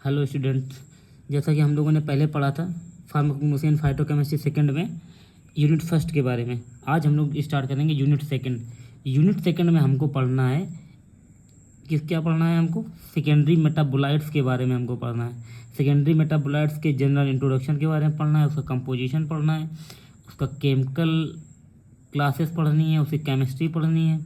Hello students, जैसा कि हम लोगों ने पहले पढ़ा था फार्माकोकेमिस्ट्री एंड फाइटोकेमिस्ट्री सेकंड में यूनिट फर्स्ट के बारे में, आज हम लोग स्टार्ट करेंगे यूनिट सेकंड। यूनिट सेकंड में हमको पढ़ना है क्या पढ़ना है हमको? सेकेंडरी मेटाबोलाइट्स के बारे में हमको पढ़ना है। सेकेंडरी मेटाबोलाइट्स के जनरल इंट्रोडक्शन के बारे में पढ़ना है, उसका कंपोजिशन पढ़ना है, उसका केमिकल क्लासेस पढ़नी है, उसकी केमिस्ट्री पढ़नी है,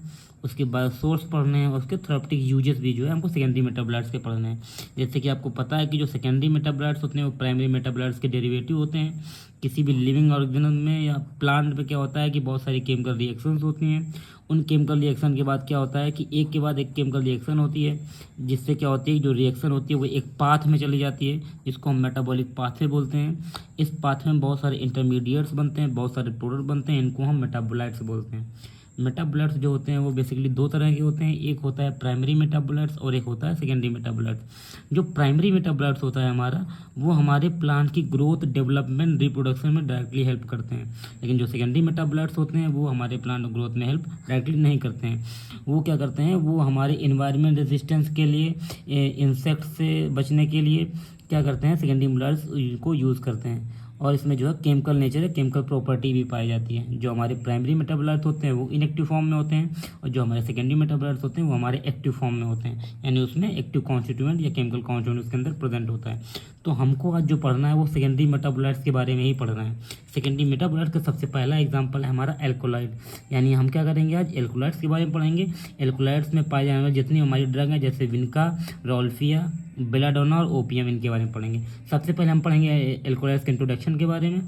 उसके बायोसोर्स पढ़ने हैं और उसके थेरेप्यूटिक यूजेस भी जो है हमको सेकेंडरी मेटाबोलाइट्स के पढ़ने हैं। जैसे कि आपको पता है कि जो सेकेंडरी मेटाबोलाइट्स होते हैं वो प्राइमरी मेटाबोलाइट्स के डेरिवेटिव होते हैं। किसी भी लिविंग ऑर्गेनिज्म में या प्लांट में क्या होता है कि बहुत सारी केमिकल रिएक्शंस होती हैं। उन केमिकल रिएक्शन के बाद क्या होता है कि एक के बाद एक केमिकल रिएक्शन होती है, जिससे क्या होती है जो रिएक्शन होती है वो एक पाथ में चली जाती है, जिसको हम मेटाबॉलिक पाथवे बोलते हैं। इस पाथवे में बहुत सारे इंटरमीडिएट्स बनते हैं, बहुत सारे प्रोडक्ट बनते हैं, इनको हम मेटाबोलाइट्स बोलते हैं। मेटाबोलाइट्स जो होते हैं वो बेसिकली दो तरह के होते हैं, एक होता है प्राइमरी मेटाबोलाइट्स और एक होता है सेकेंडरी मेटाबोलाइट्स। जो प्राइमरी मेटाबोलाइट्स होता है हमारा, वो हमारे प्लांट की ग्रोथ, डेवलपमेंट, रिप्रोडक्शन में डायरेक्टली हेल्प करते हैं। लेकिन जो सेकेंडरी मेटाबोलाइट्स होते हैं वो हमारे प्लांट ग्रोथ में हेल्प डायरेक्टली नहीं करते हैं। वो क्या करते हैं, वो हमारे इन्वायरमेंट रेजिस्टेंस के लिए, इंसेक्ट से बचने के लिए क्या करते हैं, सेकेंडरी मेटाबोलाइट्स को यूज़ करते हैं। और इसमें जो है केमिकल नेचर है, केमिकल प्रॉपर्टी भी पाई जाती है। जो हमारे प्राइमरी मेटाबोलाइट्स होते हैं वो इनएक्टिव फॉर्म में होते हैं, और जो हमारे सेकेंडरी मेटाबोलाइट्स होते हैं वो हमारे एक्टिव फॉर्म में होते हैं, यानी उसमें एक्टिव कॉन्स्टिट्यूएंट या केमिकल कॉन्स्टिट्यूएंट उसके अंदर प्रेजेंट होता है। तो हमको आज जो पढ़ना है वो सेकेंडरी मेटाबोलाइट्स के बारे में ही पढ़ना है। सेकेंडरी मेटाबोलाइट्स का सबसे पहला एग्जाम्पल है हमारा एल्कोलाइड, यानी हम क्या करेंगे आज एल्कोलाइड्स के बारे में पढ़ेंगे। एल्कोलाइड्स में पाए जाने वाले जितनी हमारी ड्रग हैं, जैसे विनका, रोल्फिया, बेलाडोना और ओपियम, इनके बारे में पढ़ेंगे। सबसे पहले हम पढ़ेंगे एल्कोलाइड्स के इंट्रोडक्शन के बारे में।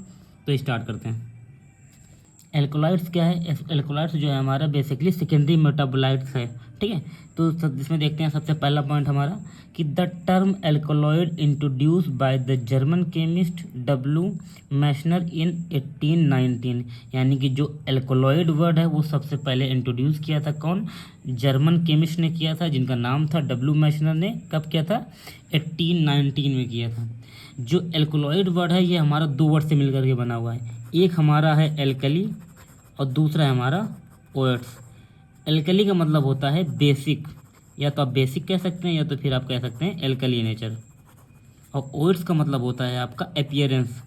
तो स्टार्ट करते हैं। एल्कोलाइड्स क्या है? एल्कोलाइड्स जो है हमारा बेसिकली सेकेंडरी मेटाबोलाइट्स है, ठीक है। तो इसमें देखते हैं सबसे पहला पॉइंट हमारा कि the term alkaloid introduce by the German chemist W Meissner in 1819, यानी कि जो एल्कोलॉइड वर्ड है वो सबसे पहले इंट्रोड्यूस किया था कौन? जर्मन केमिस्ट ने किया था, जिनका नाम था डब्ल्यू मैशनर ने। कब किया था? 1819 में किया था। जो एल्कोलॉइड वर्ड है ये हमारा दो वर्ड से मिलकर के बना हुआ है, एक हमारा है एल्कली और दूसरा है हमारा ओएट्स। एल्कली का मतलब होता है बेसिक, या तो आप बेसिक कह सकते हैं या तो फिर आप कह सकते हैं एल्कली नेचर, और ओएट्स का मतलब होता है आपका अपीयरेंस,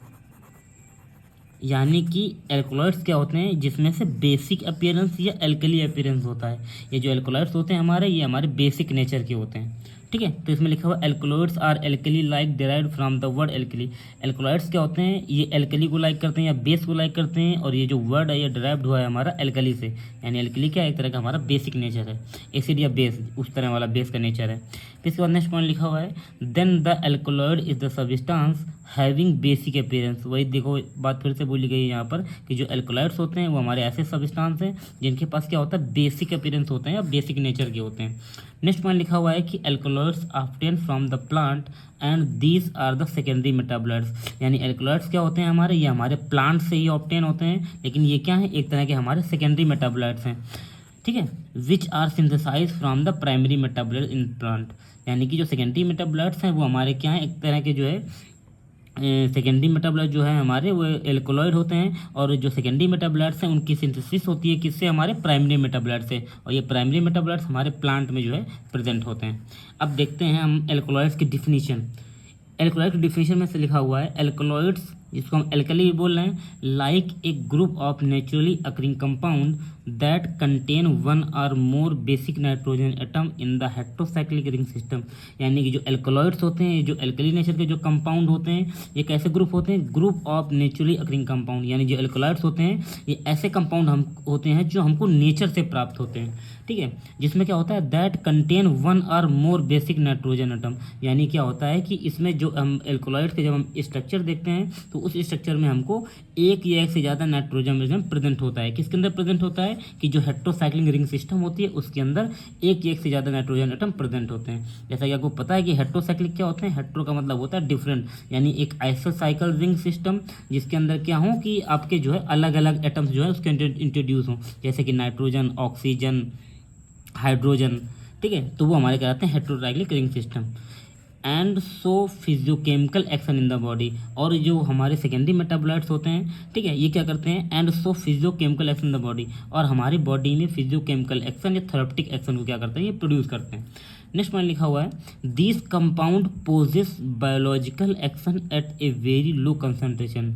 यानी कि एल्कोलॉइड्स क्या होते हैं जिसमें से बेसिक अपीयरेंस या एल्कली अपीयरेंस होता है। ये जो एल्कोलॉइड्स होते हैं हमारे, ये हमारे बेसिक नेचर के होते हैं, ठीक है। तो इसमें लिखा हुआ alkaloids are alkali like derived from the word alkali. Alkaloids क्या होते हैं, ये एल्कली को लाइक करते हैं या बेस को लाइक करते हैं, और ये जो वर्ड है ये डेराइव्ड हुआ है हमारा एल्कली से, यानी एल्कली क्या एक तरह का हमारा बेसिक नेचर है, एसिड या बेस उस तरह वाला बेस का नेचर है। फिर इसके बाद नेक्स्ट पॉइंट लिखा हुआ है then the alkaloid is the substance having basic appearance. वही देखो बात फिर से बोली गई है यहाँ पर कि जो एल्कोलॉइड्स होते हैं वो हमारे ऐसे सब्सटेंस हैं जिनके पास क्या होता है, बेसिक अपीयरेंस होते हैं या बेसिक नेचर के होते हैं। नेक्स्ट पॉइंट लिखा हुआ है कि alkaloids obtain from the plant and these are the secondary metabolites, यानी एल्कोलॉइड्स क्या होते हैं हमारे, ये हमारे प्लांट से ही ऑब्टेन होते हैं, लेकिन ये क्या है, एक तरह के हमारे सेकेंडरी मेटाबोलाइट्स हैं, ठीक है। Which are synthesize from the primary metabolite in plant, यानी कि जो सेकेंडरी मेटाबोलाइट्स हैं वो हमारे क्या हैं, एक तरह के जो है सेकेंडरी मेटाबोलाइट जो है हमारे वो एल्कोलॉइड होते हैं, और जो सेकेंडरी मेटाबोलाइट्स हैं उनकी सिंथेसिस होती है किससे, हमारे प्राइमरी मेटाबोलाइट से, और ये प्राइमरी मेटाबोलाइट्स हमारे प्लांट में जो है प्रेजेंट होते हैं। अब देखते हैं हम एल्कोलॉइड्स की डिफिनीशन। एल्कोलॉइड की डिफिनीशन में से लिखा हुआ है एल्कोलॉइड्स, जिसको हम एल्कली भी बोल रहे हैं, like a group of naturally occurring compound that contain one or more basic nitrogen atom in the heterocyclic ring system, यानी कि जो एल्कोलॉइड्स होते हैं, जो एल्कली नेचर के जो कंपाउंड होते हैं, ये कैसे ग्रुप होते हैं, group of naturally occurring compound, यानी जो एल्कोलॉइड्स होते हैं ये ऐसे कंपाउंड हम होते हैं जो हमको नेचर से प्राप्त होते हैं, ठीक है। जिसमें क्या होता है that contain one or more basic nitrogen atom, यानी क्या होता है कि इसमें जो हम एल्कोलॉइड्स के जब हम स्ट्रक्चर देखते हैं तो उस स्ट्रक्चर में हमको एक या एक से ज़्यादा नाइट्रोजन प्रेजेंट होता है। किसके अंदर प्रेजेंट होता है कि जो हेट्रोसाइक्लिक रिंग सिस्टम होती है उसके अंदर एक या एक से ज़्यादा नाइट्रोजन एटम प्रेजेंट होते हैं। जैसा कि आपको पता है कि हेट्रोसाइक्लिक क्या होते हैं, हेट्रो का मतलब होता है डिफरेंट, यानी एक आइसोसाइकिल रिंग सिस्टम जिसके अंदर क्या हो कि आपके जो है अलग अलग एटम्स जो है उसके इंट्रोड्यूस हों, जैसे कि नाइट्रोजन, ऑक्सीजन, हाइड्रोजन, ठीक है। तो वो हमारे कहलाते हैं heterocyclic ring system. And so physiochemical action in the body, और जो हमारे सेकेंडरी मेटाबोलाइट्स होते हैं, ठीक है, ये क्या करते हैं, and so physiochemical action in the body, और हमारी बॉडी में फिजियोकेमिकल एक्शन या थेरेप्यूटिक एक्शन को क्या करते हैं, ये प्रोड्यूस करते हैं। नेक्स्ट पॉइंट लिखा हुआ है this compound poses biological action at a very low concentration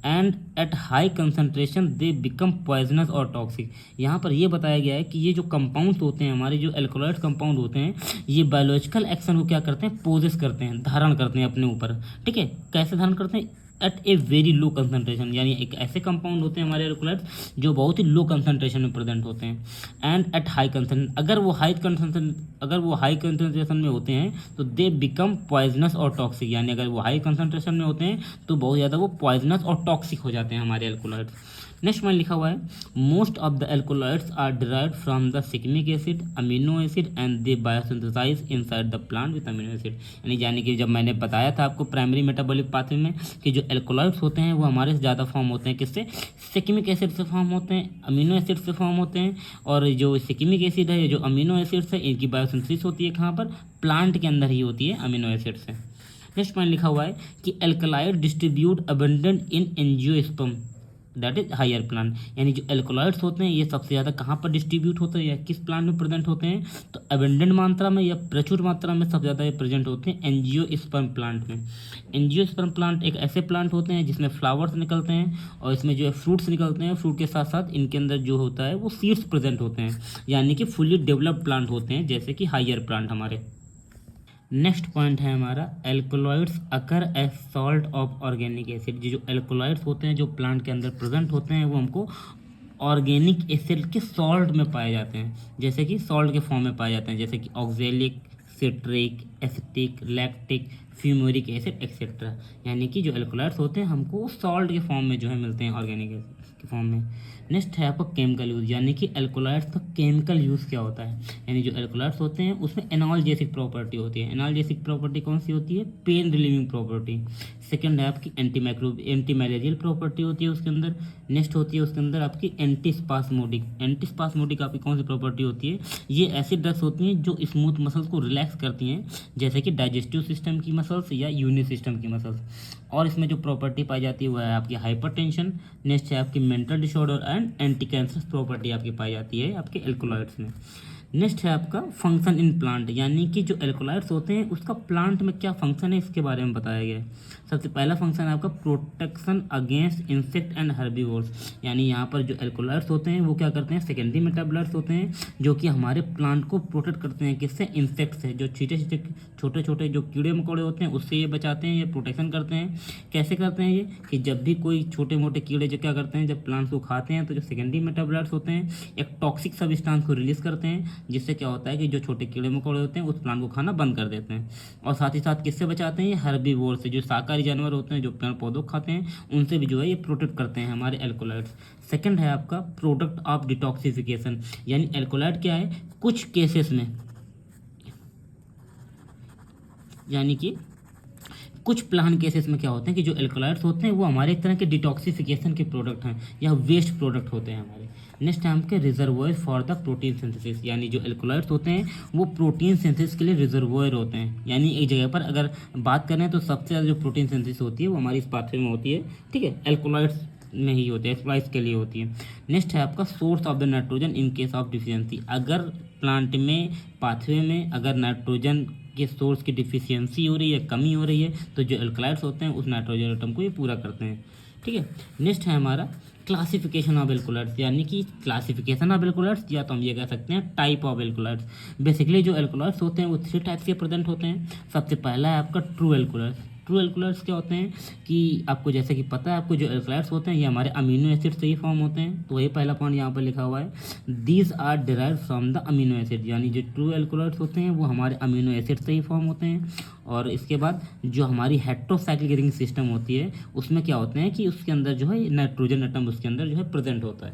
and at high concentration they become poisonous और टॉक्सिक। यहाँ पर ये बताया गया है कि ये जो कंपाउंड्स होते हैं हमारे, जो एल्कोलॉइड कंपाउंड होते हैं, ये बायोलॉजिकल एक्शन को क्या करते हैं, पोजेस करते हैं, धारण करते हैं अपने ऊपर। ठीक है, कैसे धारण करते हैं, at a very low concentration, यानी एक ऐसे कंपाउंड होते हैं हमारे एल्कोलॉइड्स जो बहुत ही लो कंसंट्रेशन में प्रेजेंट होते हैं। एंड एट हाई कंसंट्रेशन, अगर वो हाई कंसंट्रेशन में होते हैं तो दे बिकम पॉइजनस और टॉक्सिक, यानी अगर वो हाई कंसंट्रेशन में होते हैं तो बहुत ज़्यादा वो पॉइजनस और टॉक्सिक हो जाते हैं हमारे एल्कोलॉइड्स। नेक्स्ट में लिखा हुआ है most of the alkaloids are derived from the shikimic acid, amino acid and they biosynthesize inside the plant with amino acid. यानी कि जब मैंने बताया था आपको प्राइमरी मेटाबॉलिक पाथवे में कि जो एल्कोलॉइड्स होते हैं वो हमारे से ज़्यादा फॉर्म होते हैं, किससे, सिग्मिक एसिड से फॉर्म होते हैं, अमीनो एसिड से फॉर्म होते हैं। और जो सिग्मिक एसिड है, जो अमीनो एसिड्स है, इनकी बायोसिंथेसिस होती है कहाँ पर, प्लांट के अंदर ही होती है अमीनो एसिड से। नेक्स्ट पॉइंट लिखा हुआ है कि alkaloid distribute abundant in angiosperm that is higher plant, यानी जो एल्कोलॉइड्स होते हैं ये सबसे ज़्यादा कहाँ पर डिस्ट्रीब्यूट होते हैं या किस प्लांट में प्रेजेंट होते हैं, तो अबंडेंट मात्रा में या प्रचुर मात्रा में सबसे ज़्यादा ये प्रेजेंट होते हैं एंजियोस्पर्म प्लांट में। एंजियोस्पर्म प्लांट एक ऐसे प्लांट होते हैं जिसमें फ्लावर्स निकलते हैं और इसमें जो है फ्रूट्स निकलते हैं, फ्रूट के साथ साथ इनके अंदर जो होता है वो सीड्स प्रेजेंट होते हैं, यानी कि फुली डेवलप्ड प्लांट होते हैं जैसे कि हायर प्लांट हमारे। नेक्स्ट पॉइंट है हमारा alkaloids occur as salt of organic acid. जो एल्कोलॉइड्स होते हैं जो प्लांट के अंदर प्रेजेंट होते हैं वो हमको ऑर्गेनिक एसिड के सॉल्ट में पाए जाते हैं, जैसे कि सॉल्ट के फॉर्म में पाए जाते हैं, जैसे कि oxalic, citric, acetic, lactic, fumaric acid etcetera. यानी कि जो एल्कोलॉइड्स होते हैं हमको सॉल्ट के फॉर्म में जो है मिलते हैं, ऑर्गेनिक एसिड के फॉर्म में। नेक्स्ट है आपका केमिकल यूज़, यानी कि एल्कोलॉइड्स का केमिकल यूज़ क्या होता है, यानी जो एल्कोलॉइड्स होते हैं उसमें एनाल्जेसिक प्रॉपर्टी होती है। एनाल्जेसिक प्रॉपर्टी कौन सी होती है, पेन रिलीविंग प्रॉपर्टी। सेकंड है आपकी एंटी मैलेरियल प्रॉपर्टी होती है उसके अंदर। नेक्स्ट होती है उसके अंदर आपकी एंटीस्पास्मोडिक आपकी कौन सी प्रॉपर्टी होती है, ये ऐसी ड्रग्स होती हैं जो स्मूथ मसल्स को रिलैक्स करती हैं, जैसे कि डाइजेस्टिव सिस्टम की मसल्स या यूनि सिस्टम की मसल्स। और इसमें जो प्रॉपर्टी पाई जाती है वह है आपकी हाइपरटेंशन। नेक्स्ट है आपकी mental disorder and anti cancer property आपकी पाई जाती है आपके एल्कोलॉइड्स में। नेक्स्ट है आपका फंक्शन इन प्लांट, यानी कि जो एल्कोलॉइड्स होते हैं उसका प्लांट में क्या फंक्शन है इसके बारे में बताया गया है। सबसे पहला फंक्शन है आपका protection against insect and herbivores, यानी यहाँ पर जो एल्कोलॉइड्स होते हैं वो क्या करते हैं, सेकेंडरी मेटाबॉलाइट्स होते हैं जो कि हमारे प्लांट को प्रोटेक्ट करते हैं, किससे, इंसेक्ट से, जो छोटे छोटे जो कीड़े मकोड़े होते हैं उससे ये बचाते हैं, ये प्रोटेक्शन करते हैं। कैसे करते हैं ये, कि जब भी कोई छोटे मोटे कीड़े जो क्या करते हैं, जब प्लांट्स को खाते हैं तो जो सेकेंडरी मेटाबॉलाइट्स होते हैं एक टॉक्सिक सब्सटेंस को रिलीज करते हैं, जिससे क्या होता है कि जो छोटे कीड़े मकोड़े होते हैं उस प्लांट को खाना बंद कर देते हैं। और साथ ही साथ किससे बचाते हैं, ये हर्बीवोर से, जो शाकाहारी जानवर होते हैं जो पेड़ पौधों खाते हैं उनसे भी जो है ये प्रोटेक्ट करते हैं हमारे एल्कोलॉइड्स। सेकंड है आपका प्रोडक्ट ऑफ डिटॉक्सिफिकेशन, यानी एल्कोलॉइड क्या है, कुछ केसेस में, यानी कि कुछ प्लांट केसेस में क्या होते हैं कि जो एल्कोलॉइड्स होते हैं वो हमारे एक तरह के डिटॉक्सिफिकेशन के प्रोडक्ट हैं या वेस्ट प्रोडक्ट होते हैं हमारे। नेक्स्ट है आपके reservoir for the protein synthesis, यानी जो एल्कोलॉइड्स होते हैं वो प्रोटीन सिंथेसिस के लिए रिजर्वोयर होते हैं, यानी एक जगह पर अगर बात करें तो सबसे ज़्यादा जो प्रोटीन सिंथेसिस होती है वो हमारी इस पाथवे में होती है, ठीक है, एल्कोलॉइड्स में ही होती है, स्प्लाइस के लिए होती है। नेक्स्ट है आपका source of the nitrogen in case of deficiency, अगर प्लांट में पाथवे में अगर नाइट्रोजन के सोर्स की डिफिशियंसी हो रही है, कमी हो रही है, तो जो एल्कलाइड्स होते हैं उस नाइट्रोजन एटम को ये पूरा करते हैं, ठीक है। नेक्स्ट है हमारा क्लासिफिकेशन ऑफ एल्कोलॉइड्स, यानी कि क्लासिफिकेशन ऑफ एल्कोलॉइड्स, या तो हम ये कह सकते हैं टाइप ऑफ एल्कोलॉइड्स। बेसिकली जो एल्कोलॉइड्स होते हैं वो 3 टाइप्स के प्रेजेंट होते हैं। सबसे पहला है आपका ट्रू एल्कोलॉइड्स। ट्रू एल्कोलॉइड्स क्या होते हैं कि आपको जैसे कि पता है, आपको जो एल्कोलॉइड्स होते हैं ये हमारे अमीनो एसिड से ही फॉर्म होते हैं, तो वही पहला पॉइंट यहाँ पर लिखा हुआ है, these are derived from the amino acid, यानी जो ट्रू एल्कोलॉइड्स होते हैं वो हमारे अमीनो एसिड से ही फॉर्म होते हैं। और इसके बाद जो हमारी हेट्रोसाइक्लिक रिंग सिस्टम होती है उसमें क्या होते हैं कि उसके अंदर जो है नाइट्रोजन एटम उसके अंदर जो है प्रेजेंट होता है,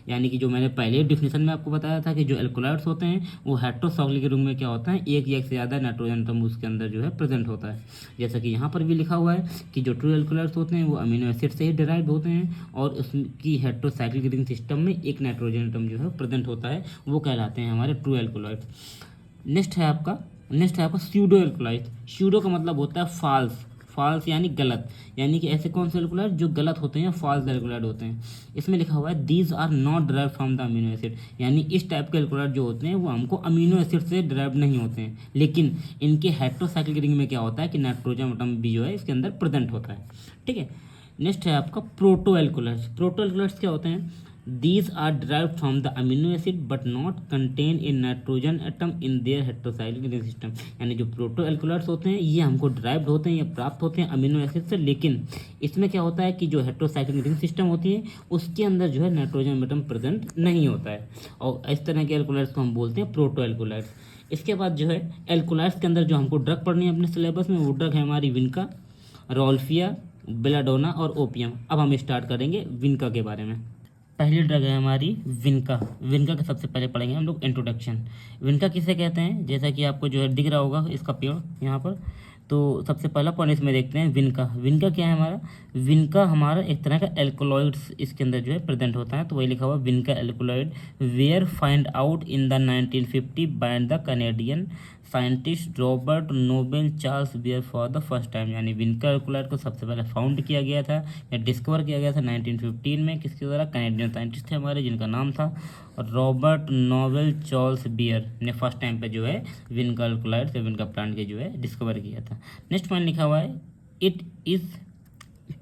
यानी कि जो मैंने पहले डिफिनेशन में आपको बताया था कि जो एल्कोलॉइड्स होते हैं वो हेट्रोसाइक्लिक रिंग में क्या होता है, एक या एक से ज़्यादा नाइट्रोजन एटम उसके अंदर जो है प्रेजेंट होता है। जैसा कि यहाँ पर भी लिखा हुआ है कि जो ट्रू एल्कोलॉइड्स होते हैं वो अमीनो एसिड से ही डिराइव होते हैं और उसकी हेट्रोसाइक्लिक रिंग सिस्टम में एक नाइट्रोजन एटम जो है प्रेजेंट होता है, वो कहलाते हैं हमारे ट्रू एल्कोलॉइड्स। नेक्स्ट है आपका स्यूडो एल्कोलॉइड्स। स्यूडो का मतलब होता है फॉल्स, फॉल्स यानी गलत, यानी कि ऐसे कौन से एल्कोलाइड जो गलत होते हैं, फॉल्स एल्कोलाइड होते हैं। इसमें लिखा हुआ है these are not drive from the amino acid, यानी इस टाइप के एल्कोलाइड जो होते हैं वो हमको अमीनो एसिड से ड्राइव नहीं होते हैं, लेकिन इनके हेटेरोसाइक्लिक रिंग में क्या होता है कि नाइट्रोजन एटम भी जो है इसके अंदर प्रेजेंट होता है। ठीक है, नेक्स्ट है आपका प्रोटो एल्कोलाइड्स। प्रोटो एल्कोलाइड्स क्या होते हैं? These are derived from the amino acid but not contain in nitrogen atom in their heterocyclic ring system, यानी जो प्रोटो एल्कोलाइड्स होते हैं ये हमको ड्राइव्ड होते हैं या प्राप्त होते हैं अमीनो एसिड से, लेकिन इसमें क्या होता है कि जो हेटेरोसाइक्लिक रिंग सिस्टम होती है उसके अंदर जो है नाइट्रोजन एटम प्रेजेंट नहीं होता है, और इस तरह के एल्कोलाइड्स को हम बोलते हैं प्रोटो एल्कोलाइड्स। इसके बाद जो है एल्कोलाइड्स के अंदर जो हमको ड्रग पढ़नी है अपने सिलेबस में, वो ड्रग है हमारी विनका, रोल्फिया, बेलाडोना और ओपियम। अब हम स्टार्ट करेंगे विनका के बारे में। पहली ड्रग है हमारी विनका। विनका का सबसे पहले पढ़ेंगे हम लोग इंट्रोडक्शन। विनका किसे कहते हैं? जैसा कि आपको जो है दिख रहा होगा इसका पेड़ यहाँ पर, तो सबसे पहला पॉइंट इसमें देखते हैं विनका। विनका क्या है हमारा? विनका हमारा एक तरह का एल्कोलॉइड्स इसके अंदर जो है प्रेजेंट होता है, तो वही लिखा हुआ vinca alkaloid were find out in the 1950 by the Canadian scientist Robert Noble Charles Beer for the first time, यानी विनका एल्कोलॉइड को सबसे पहले फाउंड किया गया था या डिस्कवर किया गया था 1915 में। किसके द्वारा? कैनेडियन साइंटिस्ट थे हमारे जिनका नाम था रॉबर्ट नोबेल चार्ल्स बियर ने फर्स्ट टाइम पे जो है विनका एल्कोलॉइड से विनका प्लांट के जो है डिस्कवर किया था। नेक्स्ट पॉइंट लिखा हुआ है it is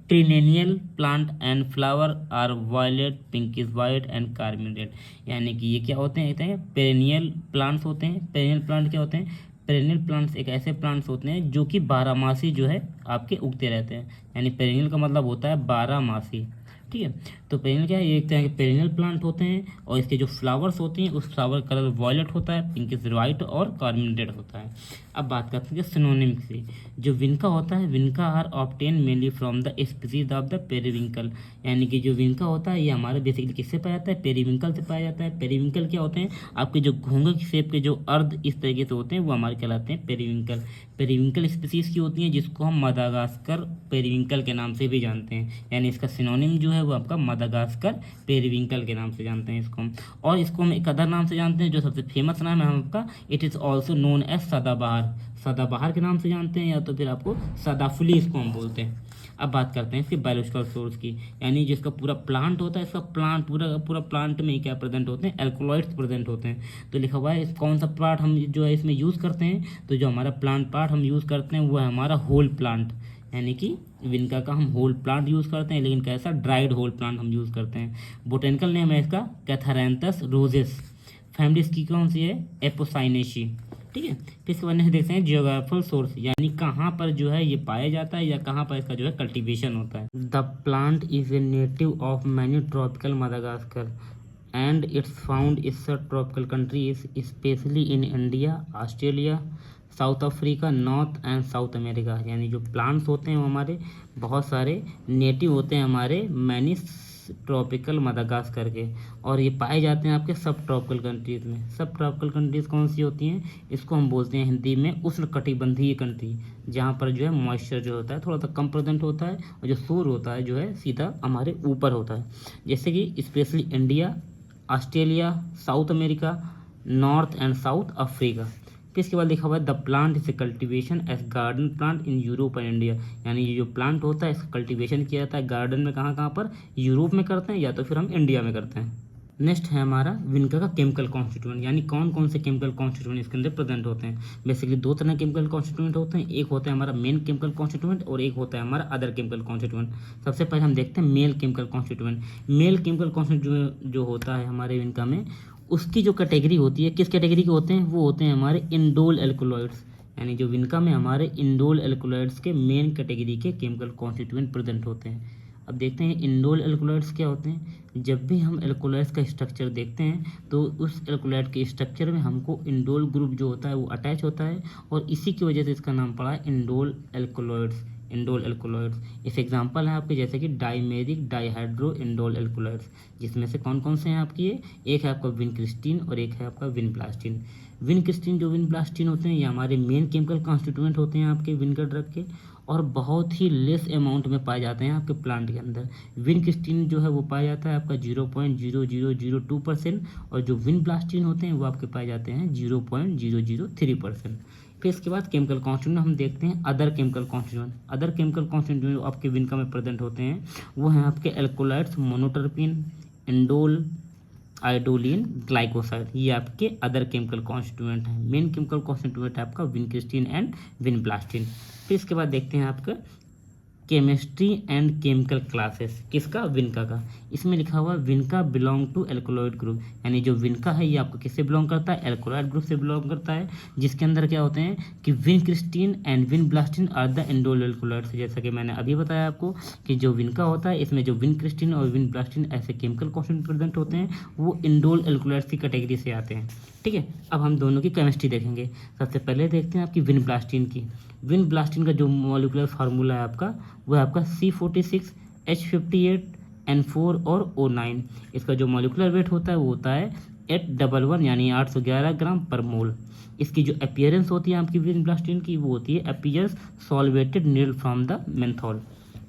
triennial plant and flower are violet pinkish white and carminate, यानी कि ये क्या होते हैं? पेरेनियल प्लांट्स होते हैं। पेरेनियल प्लांट क्या होते हैं? पेरेनियल प्लांट्स एक ऐसे प्लांट्स होते हैं जो कि 12 जो है आपके उगते रहते हैं, यानी पेरेनियल का मतलब होता है 12। ठीक है, तो पेरेनियल क्या है? ये एक तरह के पेरेनियल प्लांट होते हैं और इसके जो फ्लावर्स होते हैं उस फ्लावर कलर वॉयलेट होता है, पिंकिश वाइट और कार्मिनेटेड होता है। अब बात करते हैं सिनोनिम से। जो विनका होता है, vinca are obtain mainly from the species of the periwinkle, यानी कि जो विनका होता है ये हमारे बेसिकली किससे पाया जाता है? पेरीविंकल से पाया जाता है। पेरीविंकल क्या होते हैं? आपके जो घोंघे की शेप के जो अर्ध इस तरीके से होते हैं वो हमारे कहलाते हैं पेरीविंकल। पेरीविंकल स्पीसीज की होती हैं जिसको हम मदागास्कर पेरीविंकल के नाम से भी जानते हैं, यानी इसका सिनोनिम जो है वो आपका मदागास्कर पेरीविंकल के नाम से जानते हैं इसको हम। और इसको हम एक अदर नाम से जानते हैं जो सबसे फेमस नाम है आपका, it is also known as sadabahar. सदाबहार के नाम से जानते हैं या तो फिर आपको सदाफुली इसको हम बोलते हैं। अब बात करते हैं इसके बायोलॉजिकल सोर्स की, यानी जिसका पूरा प्लांट होता है, इसका प्लांट पूरा प्लांट में क्या प्रेजेंट होते हैं? एल्कोलॉइड्स प्रेजेंट होते हैं। तो लिखा हुआ है कौन सा पार्ट हम जो है इसमें यूज़ करते हैं, तो जो हमारा प्लांट पार्ट हम यूज़ करते हैं वो है हमारा होल प्लांट, यानी कि विनका का हम होल प्लांट यूज़ करते हैं, लेकिन कैसा? ड्राइड होल प्लांट हम यूज़ करते हैं। बोटेनिकल नेम है इसका कैथारैंथस रोजेस। फैमिली इसकी कौन सी है? एपोसाइनेसी। ठीक है, फिर इसके बाद नेक्स्ट देखते हैं जियोग्राफिकल सोर्स, यानी कहाँ पर जो है ये पाया जाता है या कहाँ पर इसका जो है कल्टीवेशन होता है। The plant is a native of many tropical Madagascar and it's found in sub tropical countries specially in India, Australia, South Africa, North and South America, यानी जो प्लांट्स होते हैं वो हमारे बहुत सारे नेटिव होते हैं हमारे मैनी ट्रॉपिकल मदागास्कर के, और ये पाए जाते हैं आपके सब ट्रॉपिकल कंट्रीज़ में। सब ट्रॉपिकल कंट्रीज़ कौन सी होती हैं? इसको हम बोलते हैं हिंदी में उष्णकटिबंधीय कंट्री, जहाँ पर जो है मॉइस्चर जो होता है थोड़ा सा कम प्रेजेंट होता है और जो सूर्य होता है जो है सीधा हमारे ऊपर होता है, जैसे कि specially India, Australia, South America, North and South Africa. फिर इसके बाद लिखा हुआ है the plant is a cultivation as garden plant in Europe and India, यानी ये जो प्लांट होता है इसका कल्टिवेशन किया जाता है गार्डन में, कहाँ पर? यूरोप में करते हैं या तो फिर हम इंडिया में करते हैं। नेक्स्ट है हमारा विनका का केमिकल कॉन्स्टिट्यूएंट, यानी कौन कौन से केमिकल कॉन्स्टिट्यूएंट इसके अंदर प्रेजेंट होते हैं। बेसिकली दो तरह के केमिकल कॉन्स्टिट्यूएंट होते हैं, एक होता है हमारा मेन केमिकल कॉन्स्टिट्यूएंट और एक होता है हमारा अदर केमिकल कॉन्स्टिट्यूएंट। सबसे पहले हम देखते हैं main chemical constituent. Main chemical constituent जो होता है हमारे विनका में, उसकी जो कैटेगरी होती है, किस कैटेगरी के होते हैं? वो होते हैं हमारे इंडोल एल्कोलॉइड्स, यानी जो विनका में हमारे इंडोल एल्कोलॉइड्स के मेन कैटेगरी के केमिकल कॉन्स्टिट्यूएंट प्रेजेंट होते हैं। अब देखते हैं इंडोल एल्कोलॉइड्स क्या होते हैं। जब भी हम एल्कोलॉइड्स का स्ट्रक्चर देखते हैं तो उस एल्कोलॉइड के स्ट्रक्चर में हमको इंडोल ग्रुप जो होता है वो अटैच होता है, और इसी की वजह से इसका नाम पड़ा है इंडोल एल्कोलॉइड्स। इंडोल एल्कोलॉइड्स इस एग्जांपल है आपके जैसे कि डाइमेरिक डाइहाइड्रो इंडोल एल्कोलॉइड्स, जिसमें से कौन कौन से हैं आपकी? ये एक है आपका विनक्रिस्टीन और एक है आपका विनब्लास्टीन। विनक्रिस्टीन जो विनब्लास्टीन होते हैं ये हमारे मेन केमिकल कॉन्स्टिट्यूएंट होते हैं आपके विनकर ड्रग के, और बहुत ही लेस अमाउंट में पाए जाते हैं आपके प्लांट के अंदर। विनक्रिस्टीन जो है वो पाया जाता है आपका 0.0002%, और जो विनब्लास्टीन होते हैं वो आपके पाए जाते हैं 0.003%। फिर इसके बाद केमिकल कॉन्स्टिट्यूएंट हम देखते हैं other chemical constituent. Other chemical constituent जो आपके विनका में प्रेजेंट होते हैं वो हैं आपके एल्कोलाइड्स, मोनोटर्पिन, एंडोल, आयोडोलिन, ग्लाइकोसाइड, ये आपके अदर केमिकल कॉन्स्टिट्यूएंट हैं। मेन केमिकल कॉन्स्टिट्यूएंट है आपका विनक्रिस्टीन एंड विनब्लास्टीन। फिर इसके बाद देखते हैं आपका केमिस्ट्री एंड केमिकल क्लासेस, किसका? विनका का। इसमें लिखा हुआ विनका बिलोंग टू एल्कोलॉइड ग्रुप, यानी जो विनका है ये आपको किससे बिलोंग करता है? एल्कोलॉइड ग्रुप से बिलोंग करता है, जिसके अंदर क्या होते हैं कि विनक्रिस्टीन एंड विनब्लास्टीन आर द एंडोल एल्कोलॉइड्स। जैसा कि मैंने अभी बताया आपको कि जो विनका होता है इसमें जो विनक्रिस्टीन और विनब्लास्टीन ऐसे केमिकल कॉन्स्टिट्यूएंट प्रेजेंट होते हैं वो इंडोल एल्कोलॉइड्स की कैटेगरी से आते हैं। ठीक है, अब हम दोनों की केमिस्ट्री देखेंगे। सबसे पहले देखते हैं आपकी विनब्लास्टीन की। विनब्लास्टीन का जो मॉलिक्यूलर फार्मूला है आपका वो है आपका C46H58N4 और O9। इसका जो मॉलिक्यूलर वेट होता है वो होता है 811 यानी 811 ग्राम पर मोल। इसकी जो अपीयरेंस होती है आपकी विनब्लास्टीन की वो होती है appears solvated needle from the menthol.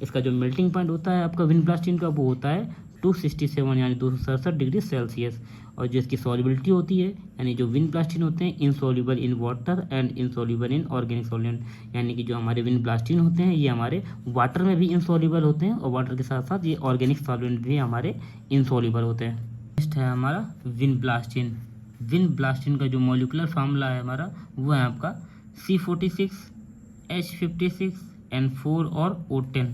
इसका जो मेल्टिंग पॉइंट होता है आपका विनब्लास्टीन का वो होता है 267 यानी 267 डिग्री सेल्सियस। और जो इसकी सॉल्युबिलिटी होती है यानी जो विनब्लास्टीन होते हैं insoluble in water and insoluble in organic solvent, यानी कि जो हमारे विनब्लास्टीन होते हैं ये हमारे वाटर में भी इनसॉल्युबल होते हैं और वाटर के साथ साथ ये ऑर्गेनिक सॉल्वेंट भी हमारे इनसॉल्युबल होते हैं। नेक्स्ट है हमारा विनब्लास्टीन। विनब्लास्टीन का जो मॉलिक्यूलर फार्मूला है हमारा वो है आपका C46H56N4 और O10।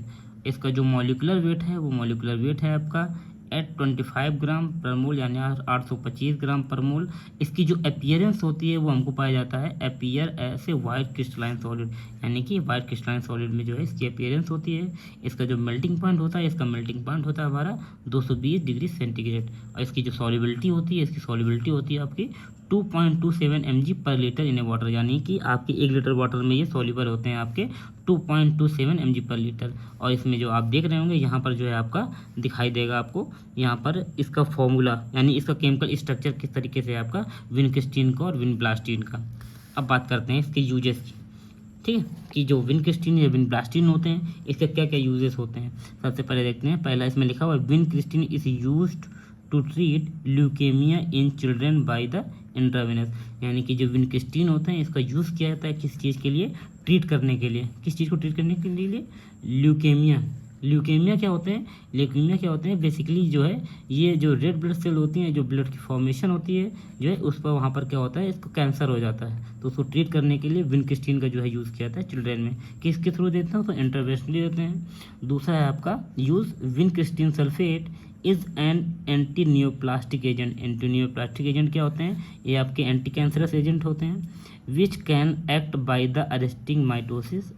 इसका जो मॉलिक्यूलर वेट है वो मॉलिक्यूलर वेट है आपका 825 ग्राम पर मोल यानी 825 ग्राम पर मोल। इसकी जो अपीयरेंस होती है वो हमको पाया जाता है अपीयर ऐसे वाइट क्रिस्टलाइन सॉलिड, यानी कि वाइट क्रिस्टलाइन सॉलिड में जो है इसकी अपीयरेंस होती है। इसका जो मेल्टिंग पॉइंट होता है इसका मेल्टिंग पॉइंट होता है हमारा 220 डिग्री सेंटीग्रेड। और इसकी जो सॉल्युबिलिटी होती है इसकी सॉल्युबिलिटी होती है आपकी 2.27 mg पर लीटर इन ए वाटर, यानी कि आपके 1 लीटर वाटर में ये सॉल्युबल होते हैं आपके 2.27 mg पर लीटर। और इसमें जो आप देख रहे होंगे यहाँ पर जो है आपका दिखाई देगा आपको यहाँ पर इसका फॉर्मूला यानी इसका केमिकल स्ट्रक्चर किस तरीके से है आपका विनक्रिस्टीन का और विनब्लास्टीन का। अब बात करते हैं इसके यूजेस की। ठीक है, कि जो विनक्रिस्टीन या विनब्लास्टीन होते हैं इसके क्या क्या यूजेस होते हैं। सबसे पहले देखते हैं, पहला इसमें लिखा हुआ है vincristine is used to treat leukaemia in children by the intravenous, यानी कि जो विनक्रिस्टीन होते हैं इसका यूज़ किया जाता है किस चीज़ के लिए? ट्रीट करने के लिए। किस चीज़ को ट्रीट करने के लिए? ल्यूकेमिया। ल्यूकेमिया क्या होते हैं? ल्यूकेमिया क्या होते हैं? बेसिकली जो है ये जो रेड ब्लड सेल होती हैं, जो ब्लड की फॉर्मेशन होती है जो है उस पर वहाँ पर क्या होता है इसको कैंसर हो जाता है, तो उसको ट्रीट करने के लिए विनक्रिस्टीन का जो है यूज़ किया जाता है चिल्ड्रेन में। किसके थ्रू देते हैं? तो इंटरवेशनली देते हैं। दूसरा है आपका use vincristine sulphate is an anti neoplastic agent. Anti neoplastic agent क्या होते हैं? ये आपके एंटी कैंसरस एजेंट होते हैं which can act by the arresting mitosis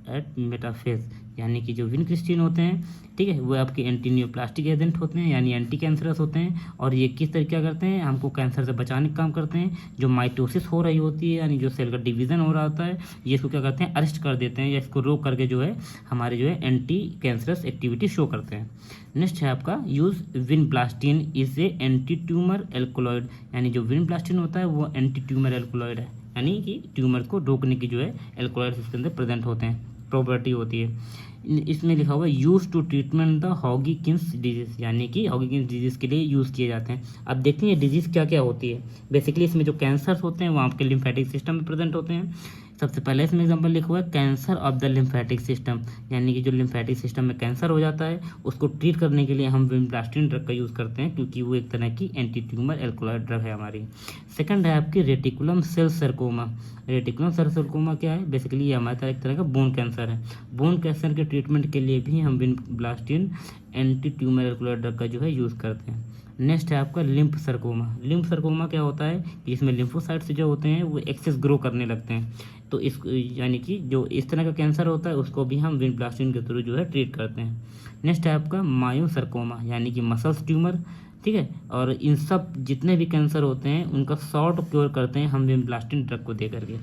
at metaphase, यानी कि जो विनक्रिस्टीन होते हैं ठीक है वो आपके एंटी नियोप्लास्टिक एजेंट होते हैं यानी एंटी कैंसरस होते हैं। और ये किस तरीके करते हैं? हमको कैंसर से बचाने का काम करते हैं। जो माइटोसिस हो रही होती है यानी जो सेल का डिवीज़न हो रहा होता है ये इसको क्या करते हैं? अरेस्ट कर देते हैं या इसको रोक करके जो है हमारे जो है एंटी कैंसरस एक्टिविटी शो करते हैं। नेक्स्ट है आपका use vinblastine is a anti tumour alkaloid, यानी जो विनब्लास्टीन होता है वो एंटी ट्यूमर एल्कोलॉइड है, यानी कि ट्यूमर को रोकने की जो है एल्कोलॉइड इसके अंदर प्रेजेंट होते हैं, प्रॉपर्टी होती है। इसमें लिखा हुआ है use to treatment the Hodgkin's disease, यानी कि हॉगिकिन्स डिजीज़ के लिए यूज़ किए जाते हैं। अब देखते हैं ये डिजीज़ क्या क्या होती है। बेसिकली इसमें जो कैंसर्स होते हैं वो आपके लिम्फेटिक सिस्टम में प्रेजेंट होते हैं। सबसे पहले इसमें एग्जांपल लिखा हुआ है cancer of the lymphatic system, यानी कि जो लिम्फेटिक सिस्टम में कैंसर हो जाता है उसको ट्रीट करने के लिए हम विनब्लास्टीन ड्रग का यूज़ करते हैं क्योंकि वो एक तरह की एंटी ट्यूमर एल्कोलॉइड ड्रग है हमारी। सेकंड है आपकी reticulum cell sarcoma. Reticulum cell sarcoma क्या है? बेसिकली ये हमारे एक तरह का बोन कैंसर है। बोन कैंसर के ट्रीटमेंट के लिए भी हम vinblastine anti tumour alkaloid drug का जो है यूज़ करते हैं। नेक्स्ट है आपका लिम्फ सर्कोमा। लिम्फ सर्कोमा क्या होता है कि इसमें लिम्फोसाइट्स जो होते हैं वो एक्सेस ग्रो करने लगते हैं, तो इस यानी कि जो इस तरह का कैंसर होता है उसको भी हम विनब्लास्टीन के थ्रू जो है ट्रीट करते हैं। नेक्स्ट है आपका मायोसर्कोमा, यानी कि मसल्स ट्यूमर। ठीक है, और इन सब जितने भी कैंसर होते हैं उनका शॉर्ट क्योर करते हैं हम विनब्लास्टीन ड्रग को दे करके।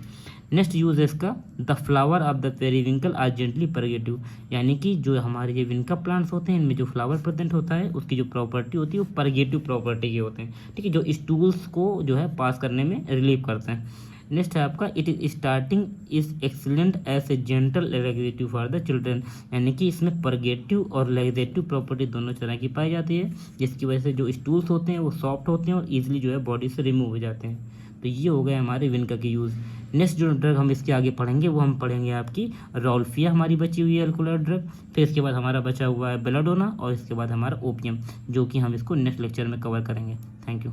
नेक्स्ट यूज है इसका the flower of the periwinkle are gently purgative, यानी कि जो हमारे ये विनका प्लांट्स होते हैं इनमें जो फ्लावर प्रेजेंट होता है उसकी जो प्रॉपर्टी होती है वो परगेटिव प्रॉपर्टी के होते हैं। ठीक है, जो स्टूल्स को जो है पास करने में रिलीव करते हैं। नेक्स्ट है आपका it is starting is excellent as a gentle laxative for the children, यानी कि इसमें परगेटिव और लेगेटिव प्रॉपर्टी दोनों तरह की पाई जाती है जिसकी वजह से जो स्टूल्स होते हैं वो सॉफ्ट होते हैं और ईजिली जो है बॉडी से रिमूव हो जाते हैं। तो ये हो गए हमारे विनका के यूज़। नेक्स्ट जो ड्रग हम इसके आगे पढ़ेंगे वो हम पढ़ेंगे आपकी रॉल्फिया, हमारी बची हुई है अल्कोहल ड्रग। फिर इसके बाद हमारा बचा हुआ है बेलाडोना और इसके बाद हमारा ओपियम, जो कि हम इसको नेक्स्ट लेक्चर में कवर करेंगे। Thank you.